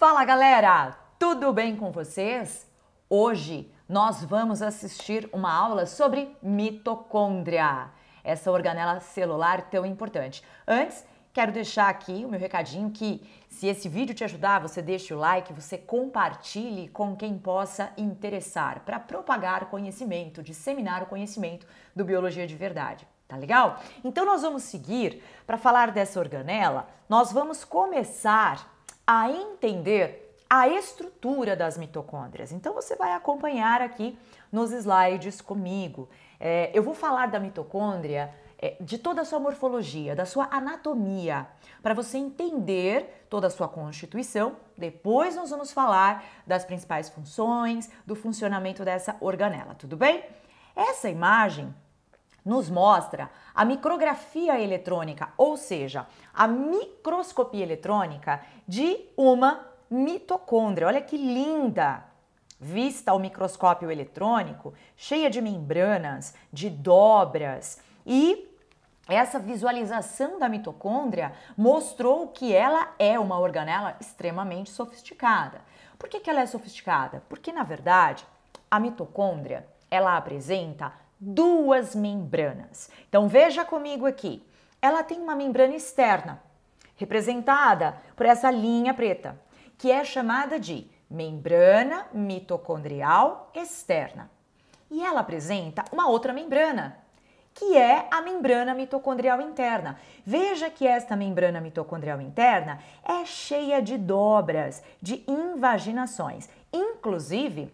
Fala galera, tudo bem com vocês? Hoje nós vamos assistir uma aula sobre mitocôndria, essa organela celular tão importante. Antes, quero deixar aqui o meu recadinho que se esse vídeo te ajudar, você deixe o like, você compartilhe com quem possa interessar para propagar conhecimento, disseminar o conhecimento do Biologia de Verdade. Tá legal? Então nós vamos seguir para falar dessa organela, nós vamos começar a entender a estrutura das mitocôndrias. Então você vai acompanhar aqui nos slides comigo. Eu vou falar da mitocôndria, de toda a sua morfologia, da sua anatomia, para você entender toda a sua constituição. Depois nós vamos falar das principais funções, do funcionamento dessa organela, tudo bem? Essa imagem nos mostra a micrografia eletrônica, ou seja, a microscopia eletrônica de uma mitocôndria. Olha que linda! Vista ao microscópio eletrônico, cheia de membranas, de dobras, e essa visualização da mitocôndria mostrou que ela é uma organela extremamente sofisticada. Por que ela é sofisticada? Porque, na verdade, a mitocôndria, ela apresenta duas membranas. Então veja comigo aqui, ela tem uma membrana externa, representada por essa linha preta, que é chamada de membrana mitocondrial externa. E ela apresenta uma outra membrana, que é a membrana mitocondrial interna. Veja que esta membrana mitocondrial interna é cheia de dobras, de invaginações. Inclusive,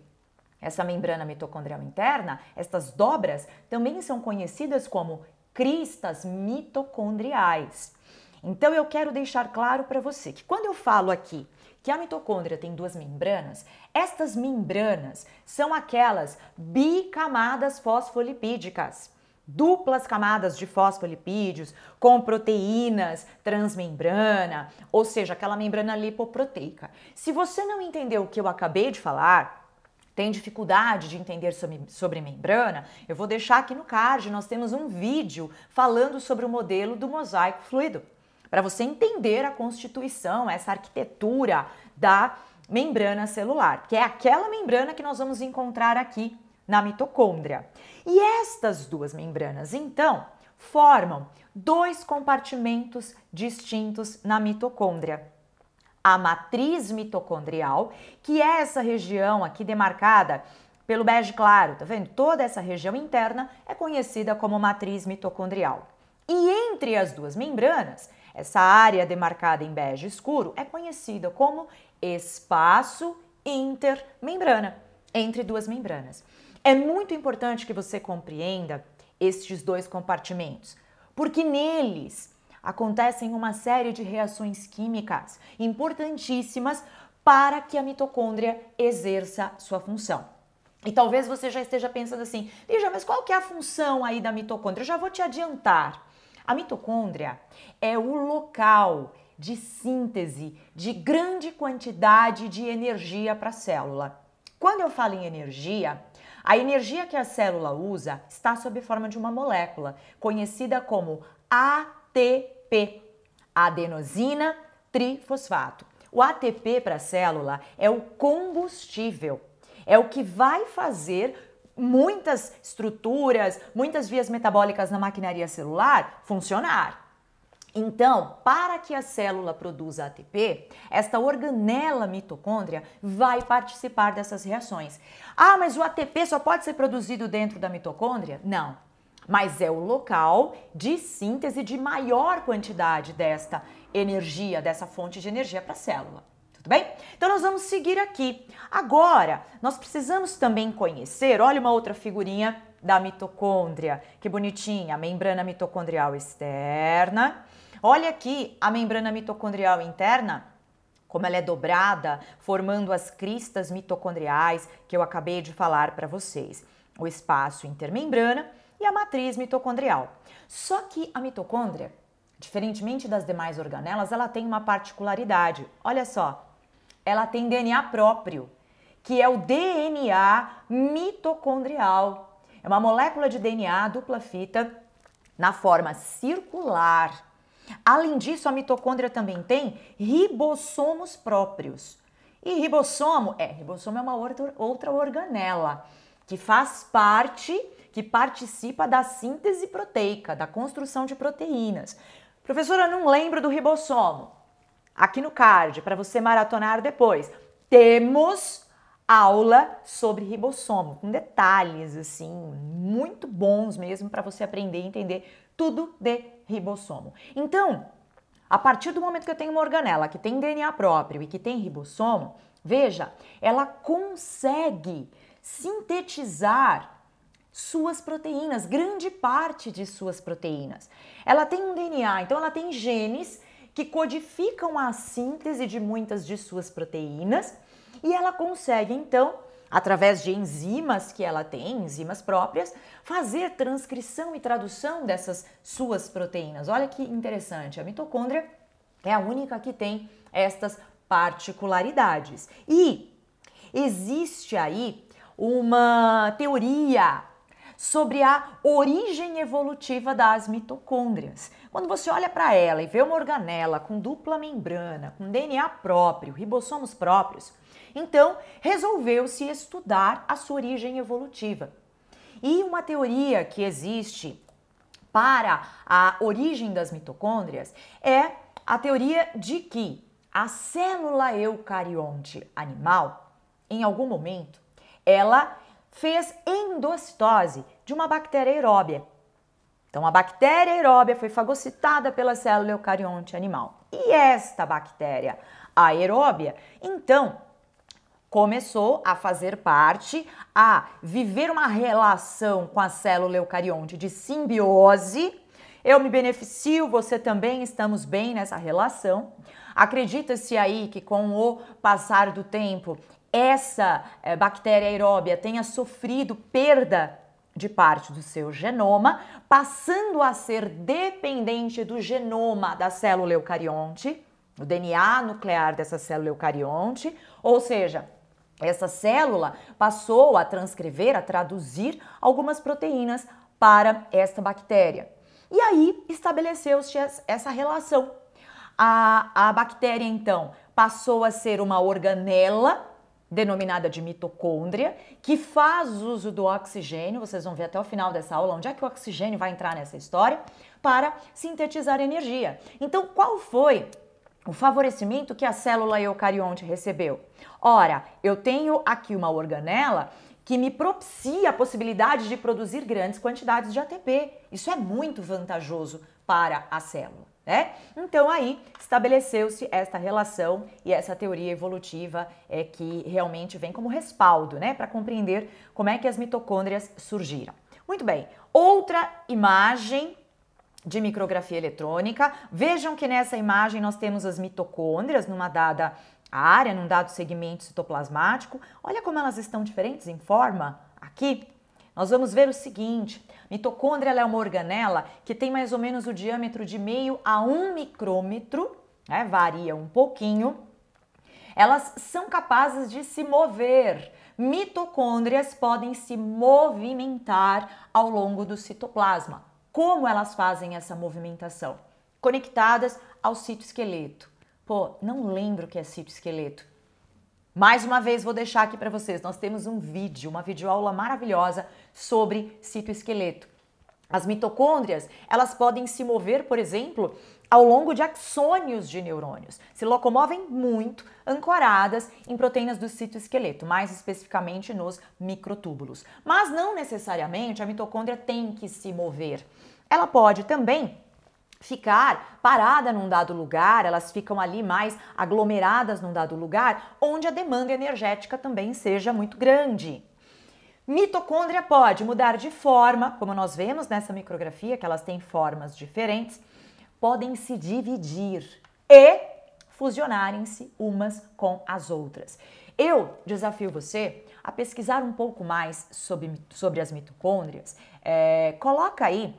essa membrana mitocondrial interna, estas dobras, também são conhecidas como cristas mitocondriais. Então eu quero deixar claro para você que quando eu falo aqui que a mitocôndria tem duas membranas, estas membranas são aquelas bicamadas fosfolipídicas, duplas camadas de fosfolipídios com proteínas transmembrana, ou seja, aquela membrana lipoproteica. Se você não entendeu o que eu acabei de falar, tem dificuldade de entender sobre membrana, eu vou deixar aqui no card, nós temos um vídeo falando sobre o modelo do mosaico fluido, para você entender a constituição, essa arquitetura da membrana celular, que é aquela membrana que nós vamos encontrar aqui na mitocôndria. E estas duas membranas, então, formam dois compartimentos distintos na mitocôndria. A matriz mitocondrial, que é essa região aqui demarcada pelo bege claro, tá vendo? Toda essa região interna é conhecida como matriz mitocondrial. E entre as duas membranas, essa área demarcada em bege escuro é conhecida como espaço intermembrana, entre duas membranas. É muito importante que você compreenda estes dois compartimentos, porque neles acontecem uma série de reações químicas importantíssimas para que a mitocôndria exerça sua função. E talvez você já esteja pensando assim, Lígia, mas qual que é a função aí da mitocôndria? Eu já vou te adiantar. A mitocôndria é o local de síntese de grande quantidade de energia para a célula. Quando eu falo em energia, a energia que a célula usa está sob forma de uma molécula, conhecida como ATP, adenosina trifosfato. O ATP para a célula é o combustível, é o que vai fazer muitas estruturas, muitas vias metabólicas na maquinaria celular funcionar. Então, para que a célula produza ATP, esta organela mitocôndria vai participar dessas reações. Ah, mas o ATP só pode ser produzido dentro da mitocôndria? Não. Mas é o local de síntese de maior quantidade desta energia, dessa fonte de energia para a célula. Tudo bem? Então nós vamos seguir aqui. Agora, nós precisamos também conhecer, olha uma outra figurinha da mitocôndria, que bonitinha, a membrana mitocondrial externa. Olha aqui a membrana mitocondrial interna, como ela é dobrada, formando as cristas mitocondriais que eu acabei de falar para vocês. O espaço intermembrana e a matriz mitocondrial. Só que a mitocôndria, diferentemente das demais organelas, ela tem uma particularidade. Olha só, ela tem DNA próprio, que é o DNA mitocondrial. É uma molécula de DNA dupla fita na forma circular. Além disso, a mitocôndria também tem ribossomos próprios, E ribossomo? Ribossomo é uma outra organela que faz parte, que participa da síntese proteica, da construção de proteínas. Professora, não lembro do ribossomo. Aqui no card, para você maratonar depois, temos aula sobre ribossomo, com detalhes assim, muito bons mesmo para você aprender e entender tudo de ribossomo. Então, a partir do momento que eu tenho uma organela que tem DNA próprio e que tem ribossomo, veja, ela consegue sintetizar suas proteínas, grande parte de suas proteínas. Ela tem um DNA, então ela tem genes que codificam a síntese de muitas de suas proteínas e ela consegue, então, através de enzimas que ela tem, enzimas próprias, fazer transcrição e tradução dessas suas proteínas. Olha que interessante, a mitocôndria é a única que tem estas particularidades. E existe aí uma teoria sobre a origem evolutiva das mitocôndrias. Quando você olha para ela e vê uma organela com dupla membrana, com DNA próprio, ribossomos próprios, então resolveu-se estudar a sua origem evolutiva. E uma teoria que existe para a origem das mitocôndrias é a teoria de que a célula eucarionte animal, em algum momento, ela fez endocitose de uma bactéria aeróbia. Então, a bactéria aeróbia foi fagocitada pela célula eucarionte animal. E esta bactéria aeróbia, então, começou a fazer parte, a viver uma relação com a célula eucarionte de simbiose. Eu me beneficio, você também, estamos bem nessa relação. Acredita-se aí que com o passar do tempo, essa bactéria aeróbia tenha sofrido perda de parte do seu genoma, passando a ser dependente do genoma da célula eucarionte, o DNA nuclear dessa célula eucarionte, ou seja, essa célula passou a transcrever, a traduzir algumas proteínas para esta bactéria. E aí estabeleceu-se essa relação. A bactéria, então, passou a ser uma organela denominada de mitocôndria, que faz uso do oxigênio, vocês vão ver até o final dessa aula onde é que o oxigênio vai entrar nessa história, para sintetizar energia. Então, qual foi o favorecimento que a célula eucarionte recebeu? Ora, eu tenho aqui uma organela que me propicia a possibilidade de produzir grandes quantidades de ATP. Isso é muito vantajoso para a célula. Então aí estabeleceu-se esta relação e essa teoria evolutiva que realmente vem como respaldo, para compreender como é que as mitocôndrias surgiram. Muito bem, outra imagem de micrografia eletrônica. Vejam que nessa imagem nós temos as mitocôndrias numa dada área, num dado segmento citoplasmático. Olha como elas estão diferentes em forma aqui. Nós vamos ver o seguinte, mitocôndria é uma organela que tem mais ou menos o diâmetro de meio a 1 micrômetro, varia um pouquinho. Elas são capazes de se mover. Mitocôndrias podem se movimentar ao longo do citoplasma. Como elas fazem essa movimentação? Conectadas ao citoesqueleto. Pô, não lembro o que é citoesqueleto. Mais uma vez vou deixar aqui para vocês, nós temos um vídeo, uma videoaula maravilhosa sobre citoesqueleto. As mitocôndrias, elas podem se mover, por exemplo, ao longo de axônios de neurônios. Se locomovem muito, ancoradas em proteínas do citoesqueleto, mais especificamente nos microtúbulos. Mas não necessariamente a mitocôndria tem que se mover. Ela pode também ficar parada num dado lugar, elas ficam ali mais aglomeradas num dado lugar, onde a demanda energética também seja muito grande. Mitocôndria pode mudar de forma, como nós vemos nessa micrografia, que elas têm formas diferentes, podem se dividir e fusionarem-se umas com as outras. Eu desafio você a pesquisar um pouco mais sobre as mitocôndrias. Coloca aí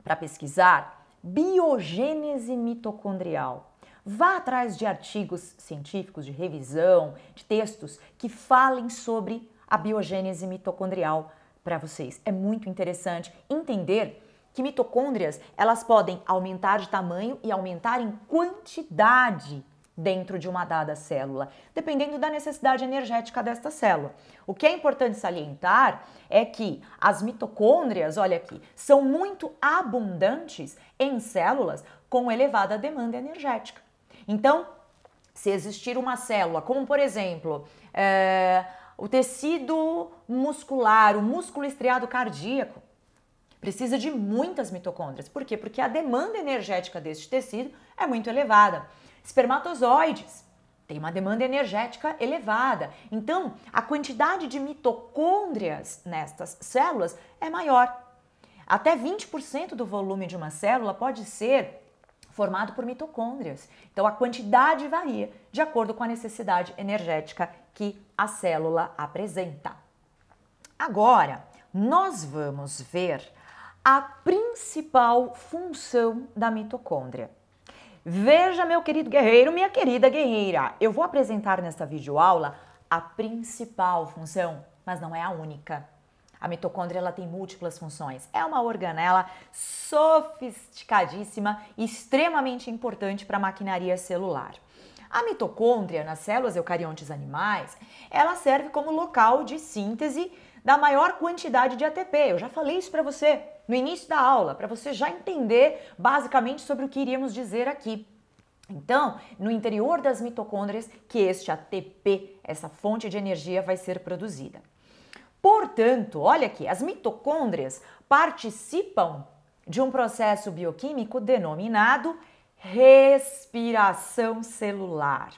para pesquisar biogênese mitocondrial. Vá atrás de artigos científicos, de revisão, de textos que falem sobre a biogênese mitocondrial para vocês. É muito interessante entender que mitocôndrias, elas podem aumentar de tamanho e aumentar em quantidade dentro de uma dada célula, dependendo da necessidade energética desta célula. O que é importante salientar é que as mitocôndrias, olha aqui, são muito abundantes em células com elevada demanda energética. Então, se existir uma célula, como por exemplo, o tecido muscular, o músculo estriado cardíaco, precisa de muitas mitocôndrias. Por quê? Porque a demanda energética deste tecido é muito elevada. Espermatozoides tem uma demanda energética elevada. Então, a quantidade de mitocôndrias nestas células é maior. Até 20% do volume de uma célula pode ser formado por mitocôndrias. Então, a quantidade varia de acordo com a necessidade energética que a célula apresenta. Agora, nós vamos ver a principal função da mitocôndria. Veja, meu querido guerreiro, minha querida guerreira, eu vou apresentar nesta videoaula a principal função, mas não é a única. A mitocôndria ela tem múltiplas funções. É uma organela sofisticadíssima e extremamente importante para a maquinaria celular. A mitocôndria, nas células eucariontes animais, ela serve como local de síntese da maior quantidade de ATP. Eu já falei isso para você no início da aula, para você já entender basicamente sobre o que iríamos dizer aqui. Então, no interior das mitocôndrias que este ATP, essa fonte de energia, vai ser produzida. Portanto, olha aqui, as mitocôndrias participam de um processo bioquímico denominado respiração celular.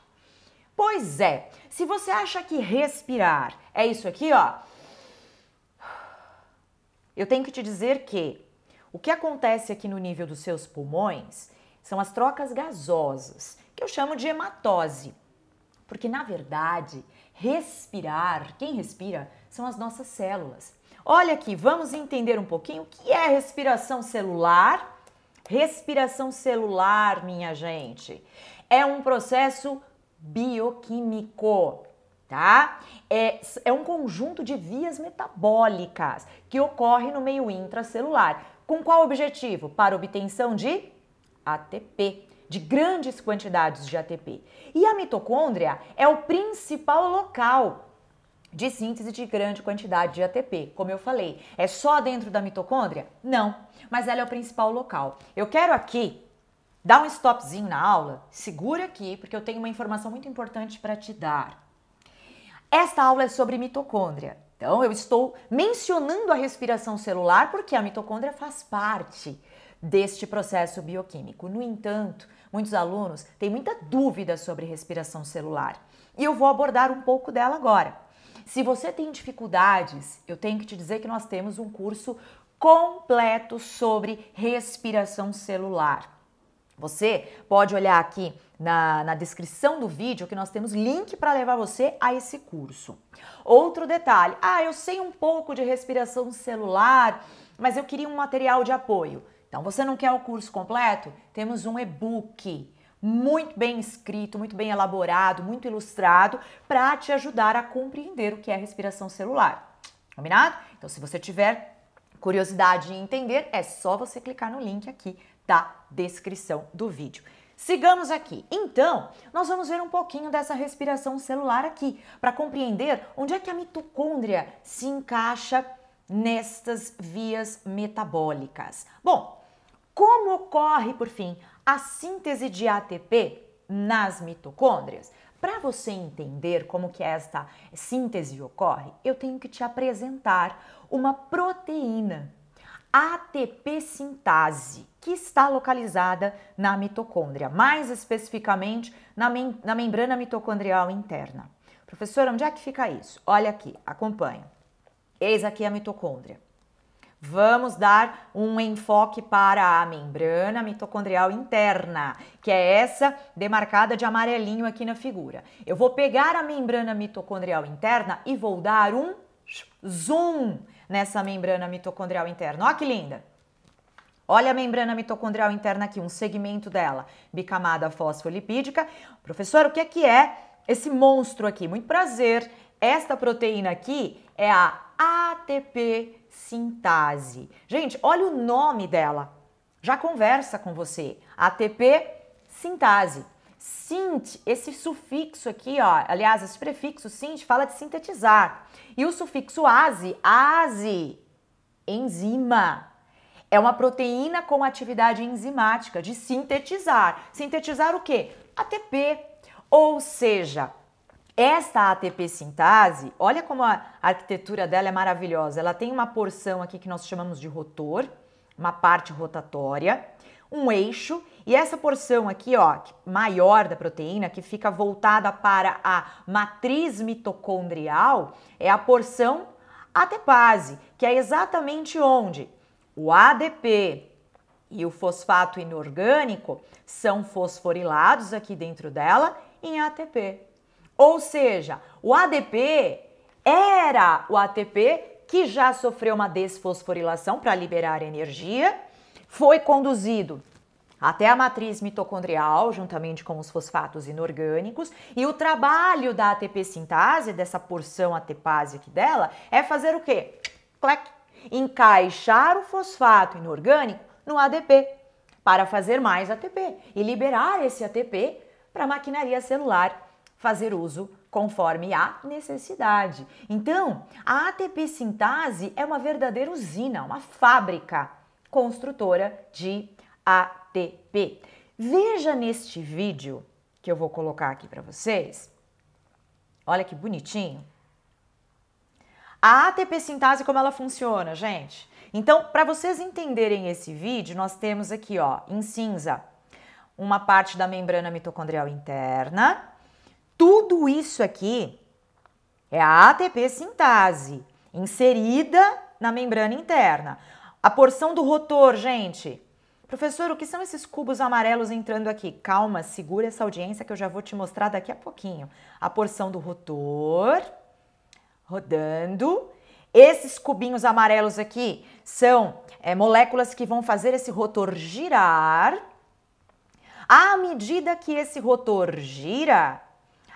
Pois é, se você acha que respirar é isso aqui, ó, eu tenho que te dizer que o que acontece aqui no nível dos seus pulmões são as trocas gasosas, que eu chamo de hematose. Porque, na verdade, respirar, quem respira são as nossas células. Olha aqui, vamos entender um pouquinho o que é respiração celular. Respiração celular, minha gente, é um processo bioquímico, tá? É um conjunto de vias metabólicas que ocorre no meio intracelular. Com qual objetivo? Para obtenção de ATP, de grandes quantidades de ATP. E a mitocôndria é o principal local de síntese de grande quantidade de ATP. Como eu falei, é só dentro da mitocôndria? Não, mas ela é o principal local. Eu quero aqui dar um stopzinho na aula, segura aqui, porque eu tenho uma informação muito importante para te dar. Esta aula é sobre mitocôndria. Então, eu estou mencionando a respiração celular porque a mitocôndria faz parte deste processo bioquímico. No entanto, muitos alunos têm muita dúvida sobre respiração celular e eu vou abordar um pouco dela agora. Se você tem dificuldades, eu tenho que te dizer que nós temos um curso completo sobre respiração celular. Você pode olhar aqui na descrição do vídeo que nós temos link para levar você a esse curso. Outro detalhe, eu sei um pouco de respiração celular, mas eu queria um material de apoio. Então, você não quer o curso completo? Temos um e-book muito bem escrito, muito bem elaborado, muito ilustrado, para te ajudar a compreender o que é respiração celular. Combinado? Então, se você tiver curiosidade em entender, é só você clicar no link aqui da descrição do vídeo. Sigamos aqui. Então, nós vamos ver um pouquinho dessa respiração celular aqui, para compreender onde é que a mitocôndria se encaixa nestas vias metabólicas. Bom, como ocorre, por fim, a síntese de ATP nas mitocôndrias? Para você entender como que esta síntese ocorre, eu tenho que te apresentar uma proteína, ATP sintase, que está localizada na mitocôndria, mais especificamente na membrana mitocondrial interna. Professora, onde é que fica isso? Olha aqui, acompanha. Eis aqui a mitocôndria. Vamos dar um enfoque para a membrana mitocondrial interna, que é essa demarcada de amarelinho aqui na figura. Eu vou pegar a membrana mitocondrial interna e vou dar um zoom nessa membrana mitocondrial interna. Olha que linda! Olha a membrana mitocondrial interna aqui, um segmento dela, bicamada fosfolipídica. Professor, o que é esse monstro aqui? Muito prazer, esta proteína aqui é a ATP sintase. Gente, olha o nome dela. Já conversa com você. ATP sintase. Sint, esse sufixo aqui, ó, aliás, esse prefixo sint fala de sintetizar. E o sufixo ase, enzima. É uma proteína com atividade enzimática de sintetizar. Sintetizar o quê? ATP. Ou seja, esta ATP sintase, olha como a arquitetura dela é maravilhosa. Ela tem uma porção aqui que nós chamamos de rotor, uma parte rotatória, um eixo, e essa porção aqui, ó, maior da proteína, que fica voltada para a matriz mitocondrial, é a porção ATPase, que é exatamente onde o ADP e o fosfato inorgânico são fosforilados aqui dentro dela em ATP. Ou seja, o ADP era o ATP que já sofreu uma desfosforilação para liberar energia, foi conduzido até a matriz mitocondrial, juntamente com os fosfatos inorgânicos, e o trabalho da ATP sintase, dessa porção ATPase aqui dela, é fazer o quê? Clac! Encaixar o fosfato inorgânico no ADP para fazer mais ATP e liberar esse ATP para a maquinaria celular fazer uso conforme a necessidade. Então, a ATP sintase é uma verdadeira usina, uma fábrica construtora de ATP. Veja neste vídeo que eu vou colocar aqui para vocês. Olha que bonitinho. A ATP sintase, como ela funciona, gente? Então, para vocês entenderem esse vídeo, nós temos aqui, ó, em cinza, uma parte da membrana mitocondrial interna. Tudo isso aqui é a ATP sintase, inserida na membrana interna. A porção do rotor, gente. Professor, o que são esses cubos amarelos entrando aqui? Calma, segura essa audiência que eu já vou te mostrar daqui a pouquinho. A porção do rotor, rodando. Esses cubinhos amarelos aqui são moléculas que vão fazer esse rotor girar. À medida que esse rotor gira,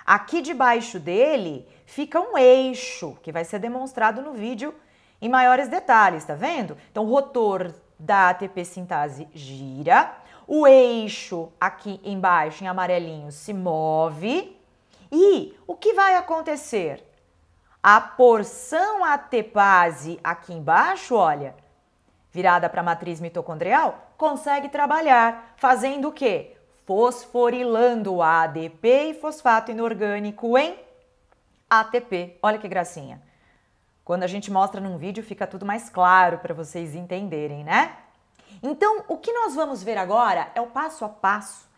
aqui debaixo dele fica um eixo, que vai ser demonstrado no vídeo em maiores detalhes, tá vendo? Então, o rotor da ATP sintase gira, o eixo aqui embaixo, em amarelinho, se move. E o que vai acontecer? A porção ATPase aqui embaixo, olha, virada para a matriz mitocondrial, consegue trabalhar, fazendo o quê? Fosforilando o ADP e fosfato inorgânico em ATP. Olha que gracinha. Quando a gente mostra num vídeo, fica tudo mais claro para vocês entenderem, né? Então, o que nós vamos ver agora é o passo a passo,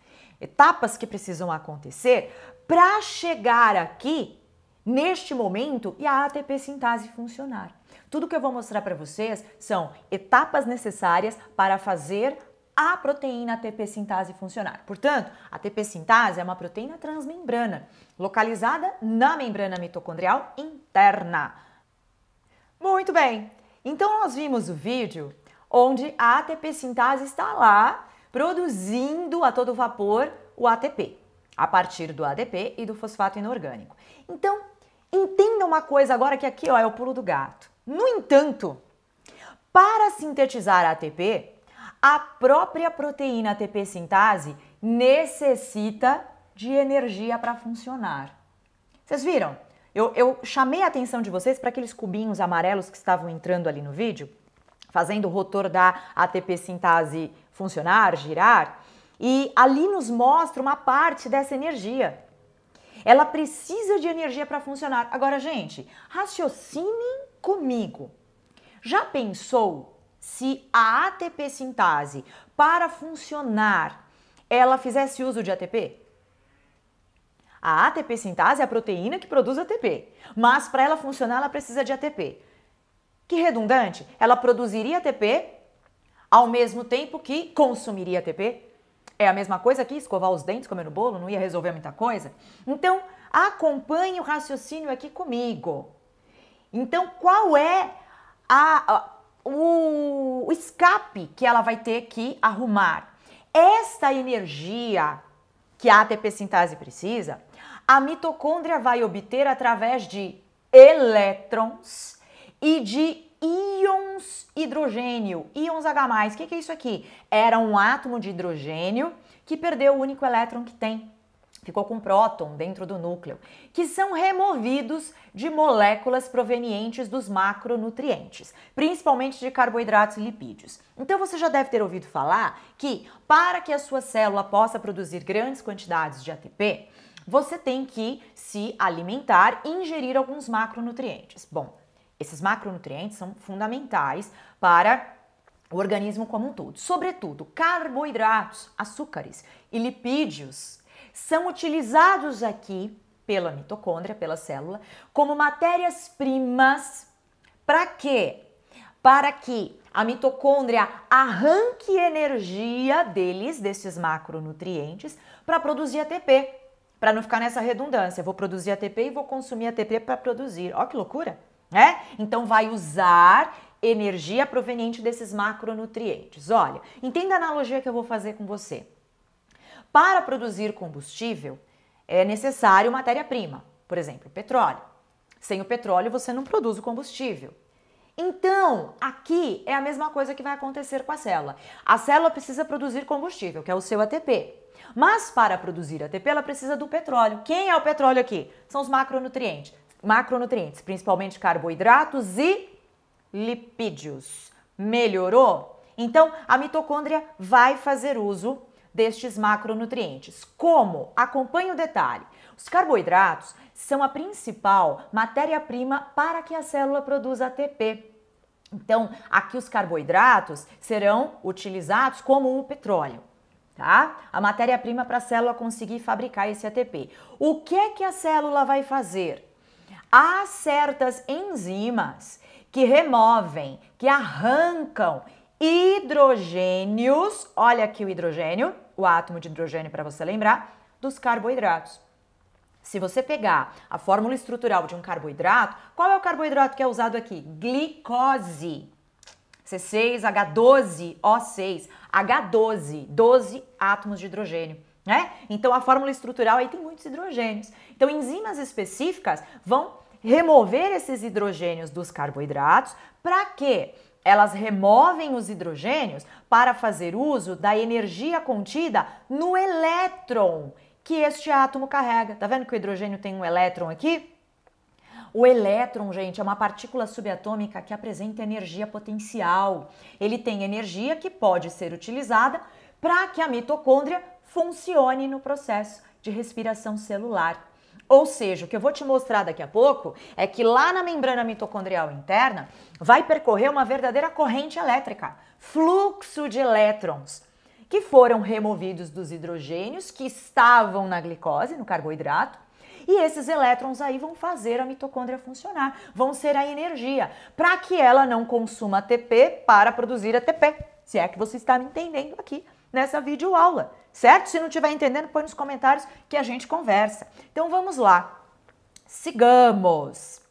etapas que precisam acontecer para chegar aqui, neste momento, e a ATP sintase funcionar. Tudo que eu vou mostrar para vocês são etapas necessárias para fazer a proteína ATP sintase funcionar. Portanto, a ATP sintase é uma proteína transmembrana, localizada na membrana mitocondrial interna. Muito bem, então nós vimos o vídeo onde a ATP sintase está lá produzindo a todo vapor o ATP, a partir do ADP e do fosfato inorgânico. Então, entenda uma coisa agora que aqui, ó, é o pulo do gato. No entanto, para sintetizar ATP, a própria proteína ATP sintase necessita de energia para funcionar. Vocês viram? Eu chamei a atenção de vocês para aqueles cubinhos amarelos que estavam entrando ali no vídeo, fazendo o rotor da ATP sintase funcionar, girar, e ali nos mostra uma parte dessa energia. Ela precisa de energia para funcionar. Agora, gente, raciocinem comigo. Já pensou se a ATP sintase, para funcionar, ela fizesse uso de ATP? A ATP sintase é a proteína que produz ATP, mas para ela funcionar ela precisa de ATP. Que redundante, ela produziria ATP ao mesmo tempo que consumiria ATP? É a mesma coisa que escovar os dentes comendo bolo, não ia resolver muita coisa? Então, acompanhe o raciocínio aqui comigo. Então, qual é o escape que ela vai ter que arrumar? Esta energia que a ATP sintase precisa, a mitocôndria vai obter através de elétrons e de íons hidrogênio, íons H+. O que é isso aqui? Era um átomo de hidrogênio que perdeu o único elétron que tem. ficou com próton dentro do núcleo, que são removidos de moléculas provenientes dos macronutrientes, principalmente de carboidratos e lipídios. Então você já deve ter ouvido falar que para que a sua célula possa produzir grandes quantidades de ATP, você tem que se alimentar e ingerir alguns macronutrientes. Bom, esses macronutrientes são fundamentais para o organismo como um todo. Sobretudo, carboidratos, açúcares e lipídios são utilizados aqui pela mitocôndria, pela célula, como matérias-primas. Para quê? Para que a mitocôndria arranque energia desses macronutrientes, para produzir ATP. Para não ficar nessa redundância, vou produzir ATP e vou consumir ATP para produzir. Ó que loucura, né? Então vai usar energia proveniente desses macronutrientes. Olha, entenda a analogia que eu vou fazer com você. Para produzir combustível, é necessário matéria-prima, por exemplo, petróleo. Sem o petróleo, você não produz o combustível. Então, aqui é a mesma coisa que vai acontecer com a célula. A célula precisa produzir combustível, que é o seu ATP. Mas para produzir ATP, ela precisa do petróleo. Quem é o petróleo aqui? São os macronutrientes. Macronutrientes, principalmente carboidratos e lipídios. Melhorou? Então, a mitocôndria vai fazer uso destes macronutrientes. Como? Acompanhe o detalhe. Os carboidratos são a principal matéria-prima para que a célula produza ATP. Então, aqui os carboidratos serão utilizados como o petróleo, tá? A matéria-prima para a célula conseguir fabricar esse ATP. O que é que a célula vai fazer? Há certas enzimas que removem, que arrancam hidrogênios, olha aqui o hidrogênio, o átomo de hidrogênio para você lembrar, dos carboidratos. Se você pegar a fórmula estrutural de um carboidrato, qual é o carboidrato que é usado aqui? Glicose. C6H12O6, H12, 12 átomos de hidrogênio, né? Então a fórmula estrutural aí tem muitos hidrogênios. Então enzimas específicas vão remover esses hidrogênios dos carboidratos. Para quê? Elas removem os hidrogênios para fazer uso da energia contida no elétron que este átomo carrega. Tá vendo que o hidrogênio tem um elétron aqui? O elétron, gente, é uma partícula subatômica que apresenta energia potencial. Ele tem energia que pode ser utilizada para que a mitocôndria funcione no processo de respiração celular. Ou seja, o que eu vou te mostrar daqui a pouco é que lá na membrana mitocondrial interna vai percorrer uma verdadeira corrente elétrica, fluxo de elétrons, que foram removidos dos hidrogênios que estavam na glicose, no carboidrato, e esses elétrons aí vão fazer a mitocôndria funcionar, vão ser a energia, para que ela não consuma ATP para produzir ATP, se é que você está me entendendo aqui nessa videoaula, certo? Se não estiver entendendo, põe nos comentários que a gente conversa. Então vamos lá, sigamos.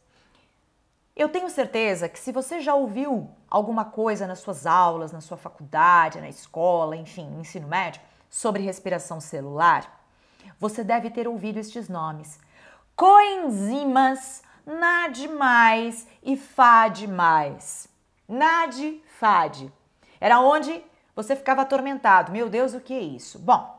Eu tenho certeza que se você já ouviu alguma coisa nas suas aulas, na sua faculdade, na escola, enfim, no ensino médio, sobre respiração celular, você deve ter ouvido estes nomes. Coenzimas NAD+, e FAD+. NAD, FAD. Era onde você ficava atormentado. Meu Deus, o que é isso? Bom,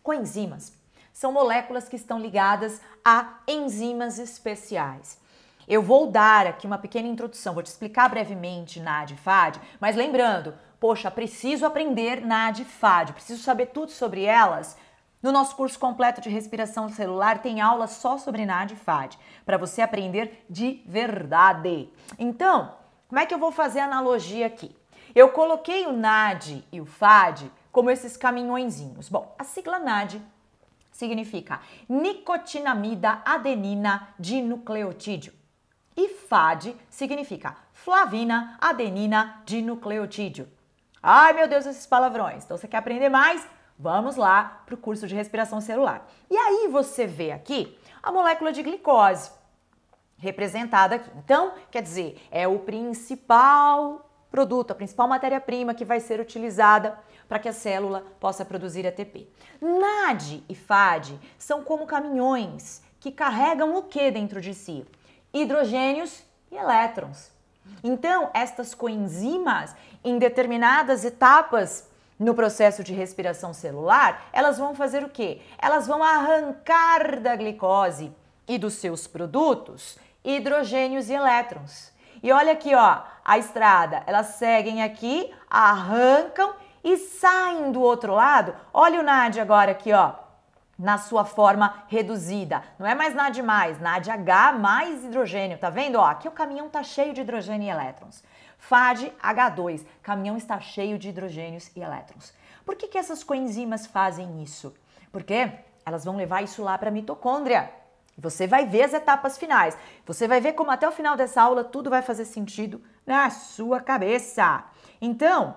coenzimas são moléculas que estão ligadas a enzimas especiais. Eu vou dar aqui uma pequena introdução, vou te explicar brevemente NAD e FAD, mas lembrando, poxa, preciso aprender NAD e FAD, preciso saber tudo sobre elas. No nosso curso completo de respiração celular tem aula só sobre NAD e FAD, para você aprender de verdade. Então, como é que eu vou fazer a analogia aqui? Eu coloquei o NAD e o FAD como esses caminhõezinhos. Bom, a sigla NAD significa nicotinamida adenina dinucleotídeo. E FAD significa flavina adenina dinucleotídeo. Ai, meu Deus, esses palavrões. Então, você quer aprender mais? Vamos lá para o curso de respiração celular. E aí você vê aqui a molécula de glicose representada aqui. Então, quer dizer, é o principal produto, a principal matéria-prima que vai ser utilizada para que a célula possa produzir ATP. NAD e FAD são como caminhões que carregam o que dentro de si? Hidrogênios e elétrons. Então, estas coenzimas, em determinadas etapas no processo de respiração celular, elas vão fazer o quê? Elas vão arrancar da glicose e dos seus produtos hidrogênios e elétrons. E olha aqui, ó, a estrada, elas seguem aqui, arrancam e saem do outro lado. Olha o NAD agora aqui, ó, na sua forma reduzida. Não é mais NAD+, NADH mais hidrogênio, tá vendo? Ó, aqui o caminhão tá cheio de hidrogênio e elétrons. FADH2, caminhão está cheio de hidrogênios e elétrons. Por que essas coenzimas fazem isso? Porque elas vão levar isso lá para a mitocôndria. Você vai ver as etapas finais. Você vai ver como até o final dessa aula tudo vai fazer sentido na sua cabeça. Então,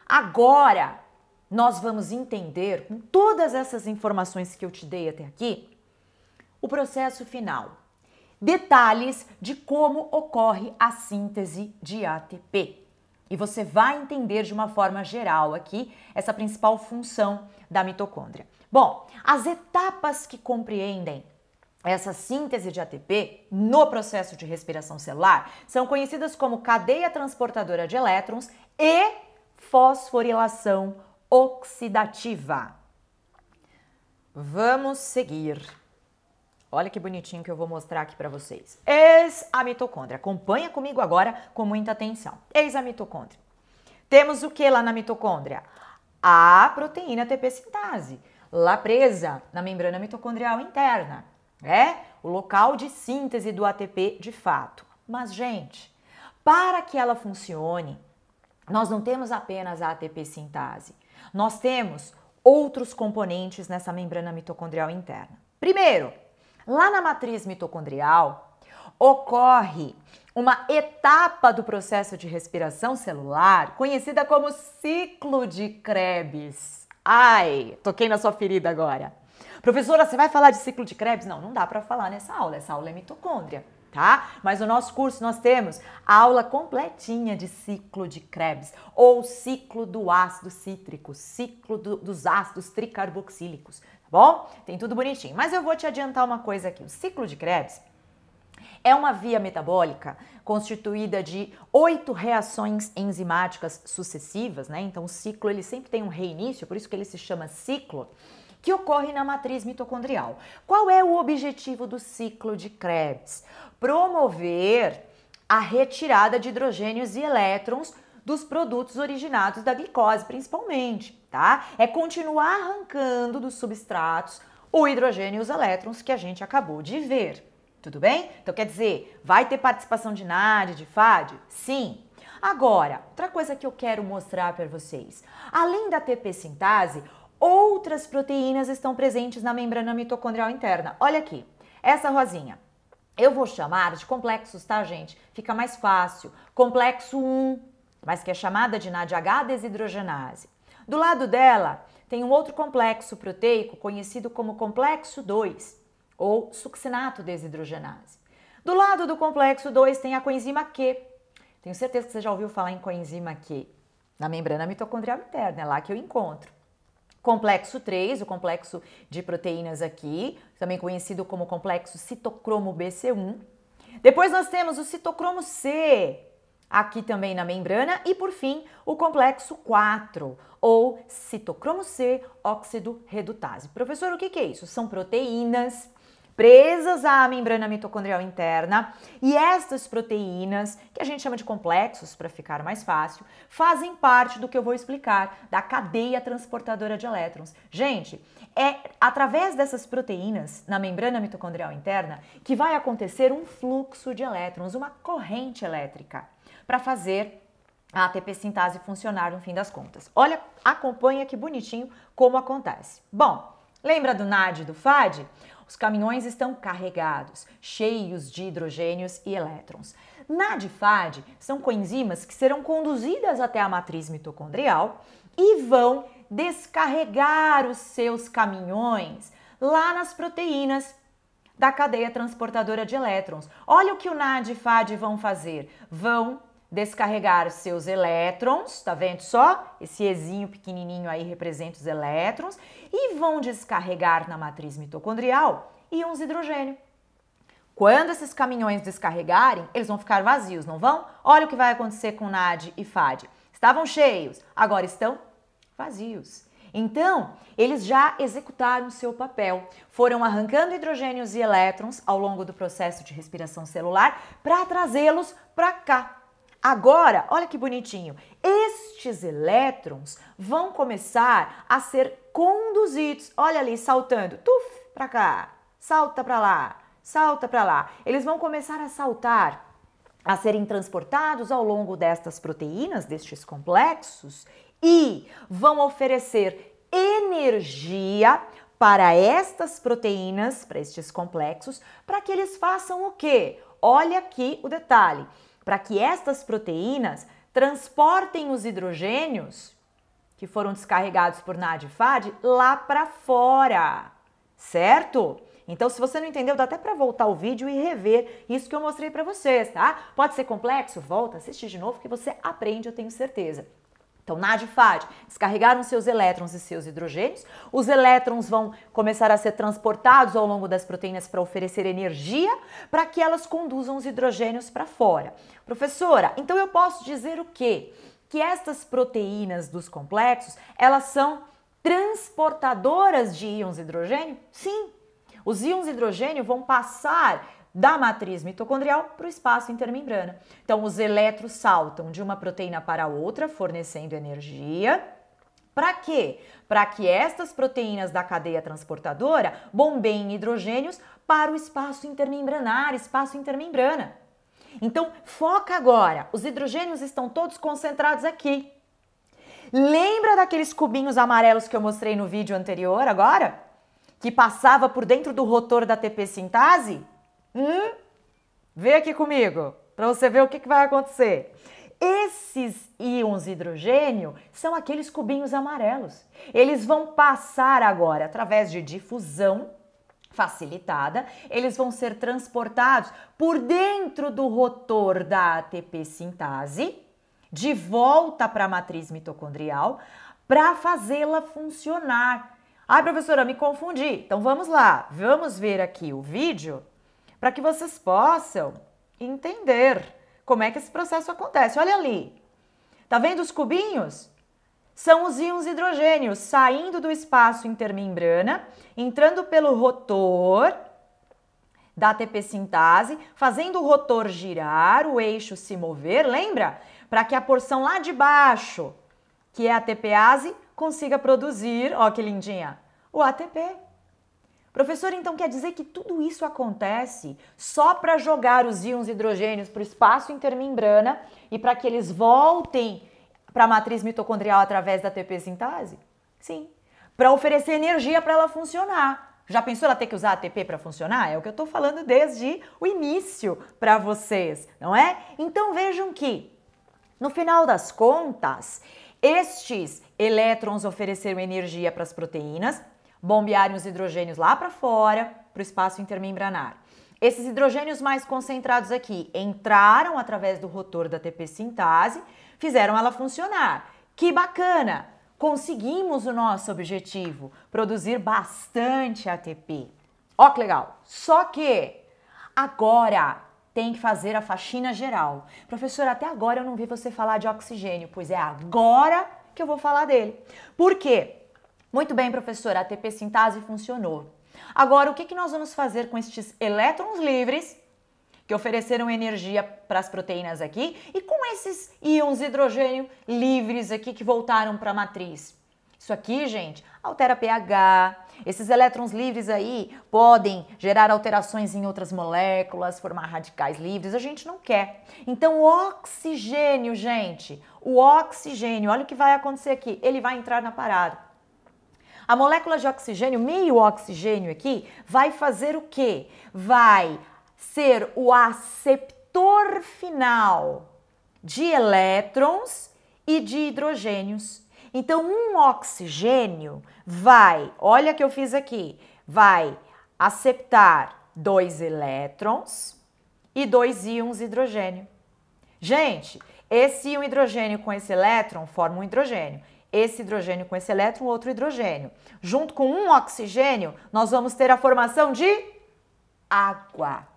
agora nós vamos entender, com todas essas informações que eu te dei até aqui, o processo final. Detalhes de como ocorre a síntese de ATP. E você vai entender de uma forma geral aqui essa principal função da mitocôndria. Bom, as etapas que compreendem essa síntese de ATP no processo de respiração celular são conhecidas como cadeia transportadora de elétrons e fosforilação oxidativa. Vamos seguir. Olha que bonitinho que eu vou mostrar aqui para vocês. Eis a mitocôndria. Acompanha comigo agora com muita atenção. Eis a mitocôndria. Temos o que lá na mitocôndria? A proteína ATP sintase, lá presa na membrana mitocondrial interna. É o local de síntese do ATP de fato. Mas, gente, para que ela funcione, nós não temos apenas a ATP sintase. Nós temos outros componentes nessa membrana mitocondrial interna. Primeiro, lá na matriz mitocondrial, ocorre uma etapa do processo de respiração celular conhecida como ciclo de Krebs. Ai, toquei na sua ferida agora. Professora, você vai falar de ciclo de Krebs? Não, não dá para falar nessa aula. Essa aula é mitocôndria, tá? Mas no nosso curso nós temos a aula completinha de ciclo de Krebs, ou ciclo do ácido cítrico, ciclo dos ácidos tricarboxílicos, tá bom? Tem tudo bonitinho. Mas eu vou te adiantar uma coisa aqui. O ciclo de Krebs é uma via metabólica constituída de 8 reações enzimáticas sucessivas, né? Então o ciclo ele sempre tem um reinício, por isso que ele se chama ciclo, que ocorre na matriz mitocondrial. Qual é o objetivo do ciclo de Krebs? Promover a retirada de hidrogênios e elétrons dos produtos originados da glicose, principalmente, tá? É continuar arrancando dos substratos o hidrogênio e os elétrons que a gente acabou de ver. Tudo bem? Então quer dizer, vai ter participação de NAD, de FAD? Sim. Agora, outra coisa que eu quero mostrar para vocês. Além da ATP sintase, outras proteínas estão presentes na membrana mitocondrial interna. Olha aqui, essa rosinha. Eu vou chamar de complexos, tá, gente? Fica mais fácil. Complexo 1, mas que é chamada de NADH desidrogenase. Do lado dela, tem um outro complexo proteico conhecido como complexo 2, ou succinato desidrogenase. Do lado do complexo 2 tem a coenzima Q. Tenho certeza que você já ouviu falar em coenzima Q. Na membrana mitocondrial interna, é lá que eu encontro. Complexo 3, o complexo de proteínas aqui, também conhecido como complexo citocromo BC1. Depois nós temos o citocromo C, aqui também na membrana. E por fim, o complexo 4, ou citocromo C óxido redutase. Professor, o que é isso? São proteínas presas à membrana mitocondrial interna, e estas proteínas, que a gente chama de complexos para ficar mais fácil, fazem parte do que eu vou explicar, da cadeia transportadora de elétrons. Gente, é através dessas proteínas na membrana mitocondrial interna que vai acontecer um fluxo de elétrons, uma corrente elétrica, para fazer a ATP sintase funcionar no fim das contas. Olha, acompanha que bonitinho como acontece. Bom, lembra do NAD e do FAD? Os caminhões estão carregados, cheios de hidrogênios e elétrons. NAD e FAD são coenzimas que serão conduzidas até a matriz mitocondrial e vão descarregar os seus caminhões lá nas proteínas da cadeia transportadora de elétrons. Olha o que o NAD e FAD vão fazer. Vão descarregar seus elétrons, tá vendo só? Esse Ezinho pequenininho aí representa os elétrons, e vão descarregar na matriz mitocondrial íons hidrogênio. Quando esses caminhões descarregarem, eles vão ficar vazios, não vão? Olha o que vai acontecer com NAD e FAD. Estavam cheios, agora estão vazios. Então, eles já executaram o seu papel, foram arrancando hidrogênios e elétrons ao longo do processo de respiração celular para trazê-los para cá. Agora, olha que bonitinho, estes elétrons vão começar a ser conduzidos, olha ali, saltando, tuf, para cá, salta para lá, salta para lá. Eles vão começar a saltar, a serem transportados ao longo destas proteínas, destes complexos, e vão oferecer energia para estas proteínas, para estes complexos, para que eles façam o quê? Olha aqui o detalhe. Para que estas proteínas transportem os hidrogênios que foram descarregados por NAD e FAD lá para fora, certo? Então, se você não entendeu, dá até para voltar o vídeo e rever isso que eu mostrei para vocês, tá? Pode ser complexo? Volta, assiste de novo que você aprende, eu tenho certeza. Então, NAD e FAD descarregaram seus elétrons e seus hidrogênios. Os elétrons vão começar a ser transportados ao longo das proteínas para oferecer energia para que elas conduzam os hidrogênios para fora. Professora, então eu posso dizer o quê? Que estas proteínas dos complexos, elas são transportadoras de íons hidrogênio? Sim. Os íons hidrogênio vão passar da matriz mitocondrial para o espaço intermembrana. Então, os elétrons saltam de uma proteína para outra, fornecendo energia. Para quê? Para que estas proteínas da cadeia transportadora bombeiem hidrogênios para o espaço intermembranar, espaço intermembrana. Então, foca agora. Os hidrogênios estão todos concentrados aqui. Lembra daqueles cubinhos amarelos que eu mostrei no vídeo anterior agora? Que passava por dentro do rotor da ATP sintase? Vê aqui comigo, para você ver o que vai acontecer. Esses íons hidrogênio são aqueles cubinhos amarelos. Eles vão passar agora, através de difusão facilitada, eles vão ser transportados por dentro do rotor da ATP sintase, de volta para a matriz mitocondrial, para fazê-la funcionar. Ai, professora, me confundi. Então vamos lá, vamos ver aqui o vídeo para que vocês possam entender como é que esse processo acontece. Olha ali, tá vendo os cubinhos? São os íons hidrogênios saindo do espaço intermembrana, entrando pelo rotor da ATP sintase, fazendo o rotor girar, o eixo se mover, lembra? Para que a porção lá de baixo, que é a ATPase, consiga produzir, ó que lindinha, o ATP. Professor, então quer dizer que tudo isso acontece só para jogar os íons hidrogênios para o espaço intermembrana e para que eles voltem para a matriz mitocondrial através da ATP sintase? Sim, para oferecer energia para ela funcionar. Já pensou ela ter que usar ATP para funcionar? É o que eu estou falando desde o início para vocês, não é? Então vejam que, no final das contas, estes elétrons ofereceram energia para as proteínas, bombearem os hidrogênios lá para fora, para o espaço intermembranar. Esses hidrogênios mais concentrados aqui entraram através do rotor da ATP sintase, fizeram ela funcionar. Que bacana! Conseguimos o nosso objetivo, produzir bastante ATP. Ó que legal! Só que agora tem que fazer a faxina geral. Professora, até agora eu não vi você falar de oxigênio, pois é agora que eu vou falar dele. Por quê? Muito bem, professora, a ATP sintase funcionou. Agora, o que nós vamos fazer com estes elétrons livres que ofereceram energia para as proteínas aqui e com esses íons hidrogênio livres aqui que voltaram para a matriz? Isso aqui, gente, altera pH. Esses elétrons livres aí podem gerar alterações em outras moléculas, formar radicais livres, a gente não quer. Então, o oxigênio, gente, o oxigênio, olha o que vai acontecer aqui, ele vai entrar na parada. A molécula de oxigênio, meio oxigênio aqui, vai fazer o quê? Vai ser o aceptor final de elétrons e de hidrogênios. Então, um oxigênio vai, olha o que eu fiz aqui, vai aceptar 2 elétrons e 2 íons hidrogênio. Gente, esse íon hidrogênio com esse elétron forma um hidrogênio. Esse hidrogênio com esse elétron, outro hidrogênio. Junto com um oxigênio, nós vamos ter a formação de água.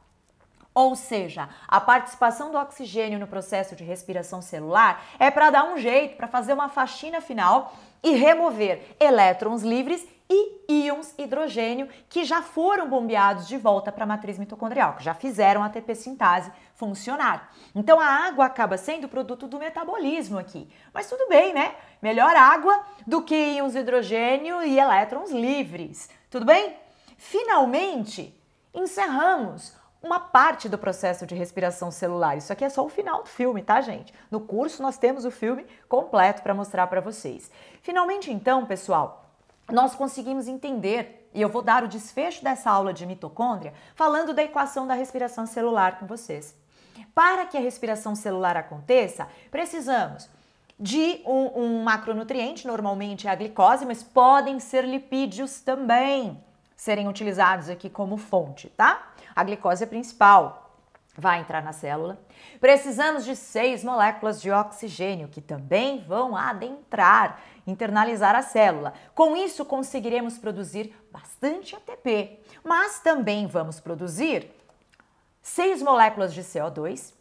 Ou seja, a participação do oxigênio no processo de respiração celular é para dar um jeito, para fazer uma faxina final e remover elétrons livres e íons hidrogênio que já foram bombeados de volta para a matriz mitocondrial, que já fizeram a ATP sintase funcionar. Então a água acaba sendo produto do metabolismo aqui. Mas tudo bem, né? Melhor água do que íons hidrogênio e elétrons livres. Tudo bem? Finalmente, encerramos uma parte do processo de respiração celular. Isso aqui é só o final do filme, tá, gente? No curso nós temos o filme completo para mostrar para vocês. Finalmente, então, pessoal, nós conseguimos entender, e eu vou dar o desfecho dessa aula de mitocôndria falando da equação da respiração celular com vocês. Para que a respiração celular aconteça, precisamos de um macronutriente, normalmente é a glicose, mas podem ser lipídios também serem utilizados aqui como fonte, tá? A glicose é principal, vai entrar na célula. Precisamos de 6 moléculas de oxigênio, que também vão adentrar, internalizar a célula. Com isso, conseguiremos produzir bastante ATP, mas também vamos produzir 6 moléculas de CO2,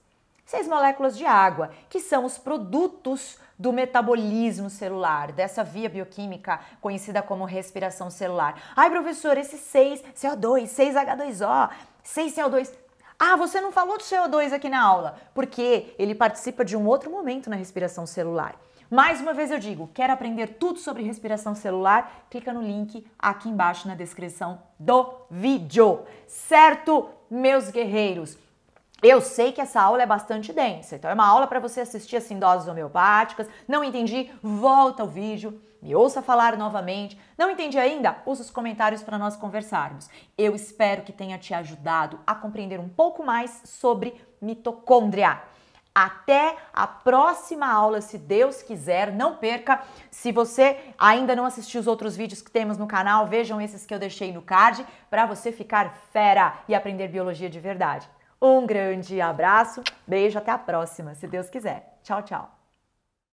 6 moléculas de água, que são os produtos do metabolismo celular, dessa via bioquímica conhecida como respiração celular. Ai, professor, esses 6 CO2, 6 H2O, 6 CO2... Ah, você não falou do CO2 aqui na aula, porque ele participa de um outro momento na respiração celular. Mais uma vez eu digo, quer aprender tudo sobre respiração celular? Clica no link aqui embaixo na descrição do vídeo. Certo, meus guerreiros? Eu sei que essa aula é bastante densa, então é uma aula para você assistir assim doses homeopáticas. Não entendi? Volta ao vídeo, me ouça falar novamente. Não entendi ainda? Usa os comentários para nós conversarmos. Eu espero que tenha te ajudado a compreender um pouco mais sobre mitocôndria. Até a próxima aula, se Deus quiser, não perca. Se você ainda não assistiu os outros vídeos que temos no canal, vejam esses que eu deixei no card para você ficar fera e aprender biologia de verdade. Um grande abraço, beijo, até a próxima, se Deus quiser. Tchau, tchau.